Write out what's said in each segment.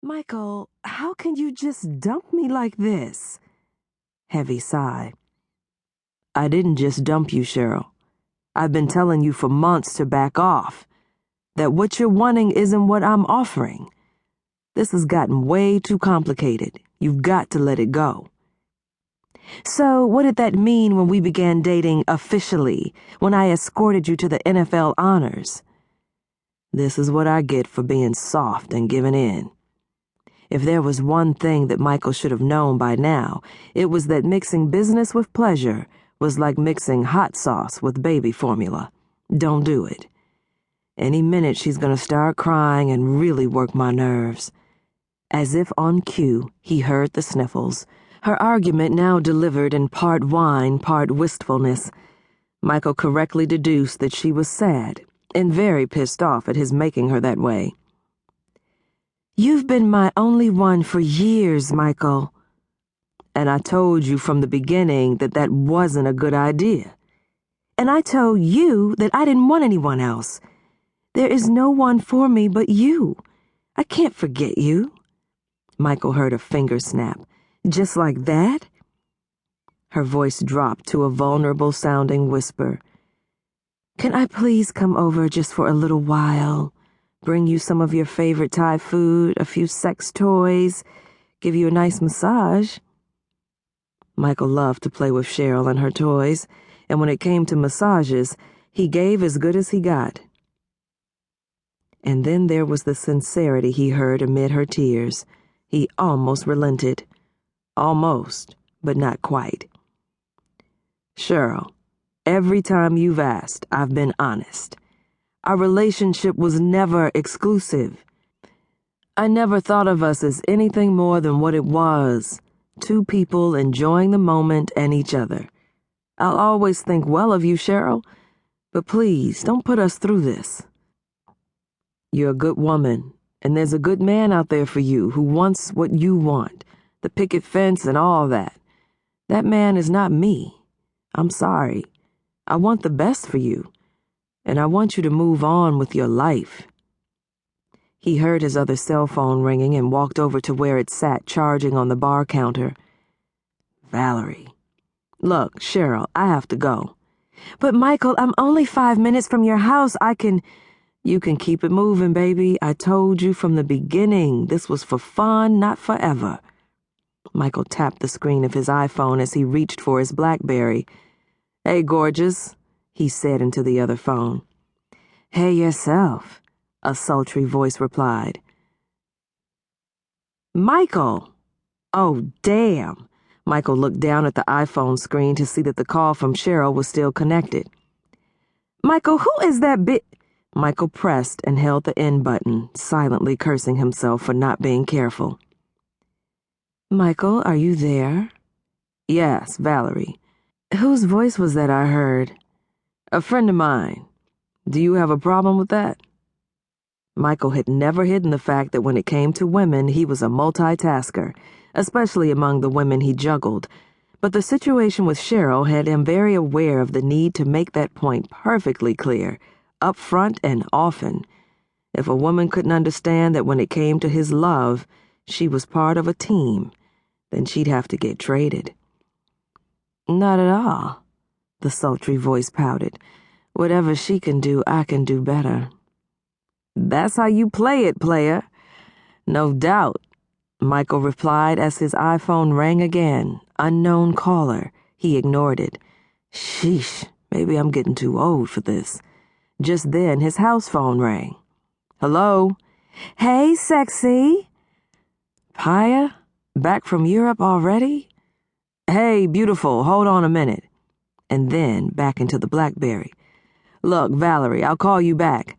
Michael, how can you just dump me like this? Heavy sigh. I didn't just dump you, Cheryl. I've been telling you for months to back off. That what you're wanting isn't what I'm offering. This has gotten way too complicated. You've got to let it go. So, what did that mean when we began dating officially, when I escorted you to the NFL honors? This is what I get for being soft and giving in. If there was one thing that Michael should have known by now, it was that mixing business with pleasure was like mixing hot sauce with baby formula. Don't do it. Any minute she's gonna start crying and really work my nerves. As if on cue, he heard the sniffles, her argument now delivered in part whine, part wistfulness. Michael correctly deduced that she was sad and very pissed off at his making her that way. You've been my only one for years, Michael. And I told you from the beginning that that wasn't a good idea. And I told you that I didn't want anyone else. There is no one for me but you. I can't forget you. Michael heard a finger snap. Just like that? Her voice dropped to a vulnerable-sounding whisper. Can I please come over just for a little while? Bring you some of your favorite Thai food, a few sex toys, give you a nice massage. Michael loved to play with Cheryl and her toys, and when it came to massages, he gave as good as he got. And then there was the sincerity he heard amid her tears. He almost relented. Almost, but not quite. Cheryl, every time you've asked, I've been honest. Our relationship was never exclusive. I never thought of us as anything more than what it was, two people enjoying the moment and each other. I'll always think well of you, Cheryl, but please don't put us through this. You're a good woman, and there's a good man out there for you who wants what you want, the picket fence and all that. That man is not me. I'm sorry. I want the best for you. And I want you to move on with your life. He heard his other cell phone ringing and walked over to where it sat charging on the bar counter. Valerie. Look, Cheryl, I have to go. But Michael, I'm only 5 minutes from your house. You can keep it moving, baby. I told you from the beginning this was for fun, not forever. Michael tapped the screen of his iPhone as he reached for his BlackBerry. Hey, gorgeous, he said into the other phone. Hey yourself, a sultry voice replied. Michael! Oh, damn! Michael looked down at the iPhone screen to see that the call from Cheryl was still connected. Michael, who is that Michael pressed and held the end button, silently cursing himself for not being careful. Michael, are you there? Yes, Valerie. Whose voice was that I heard? A friend of mine. Do you have a problem with that? Michael had never hidden the fact that when it came to women, he was a multitasker, especially among the women he juggled. But the situation with Cheryl had him very aware of the need to make that point perfectly clear, up front and often. If a woman couldn't understand that when it came to his love, she was part of a team, then she'd have to get traded. Not at all, the sultry voice pouted. Whatever she can do, I can do better. That's how you play it, player. No doubt, Michael replied as his iPhone rang again. Unknown caller. He ignored it. Sheesh, maybe I'm getting too old for this. Just then, his house phone rang. Hello? Hey, sexy. Paya? Back from Europe already? Hey, beautiful, hold on a minute. And then back into the BlackBerry. Look, Valerie, I'll call you back.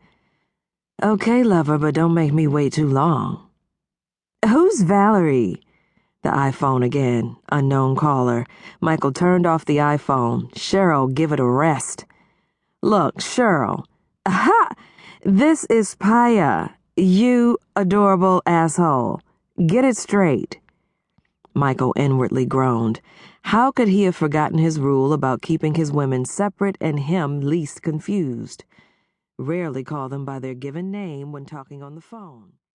Okay, lover, but don't make me wait too long. Who's Valerie? The iPhone again. Unknown caller. Michael turned off the iPhone. Cheryl, give it a rest. Look, Cheryl. Aha! This is Paya. You adorable asshole. Get it straight. Michael inwardly groaned. How could he have forgotten his rule about keeping his women separate and him least confused? Rarely call them by their given name when talking on the phone.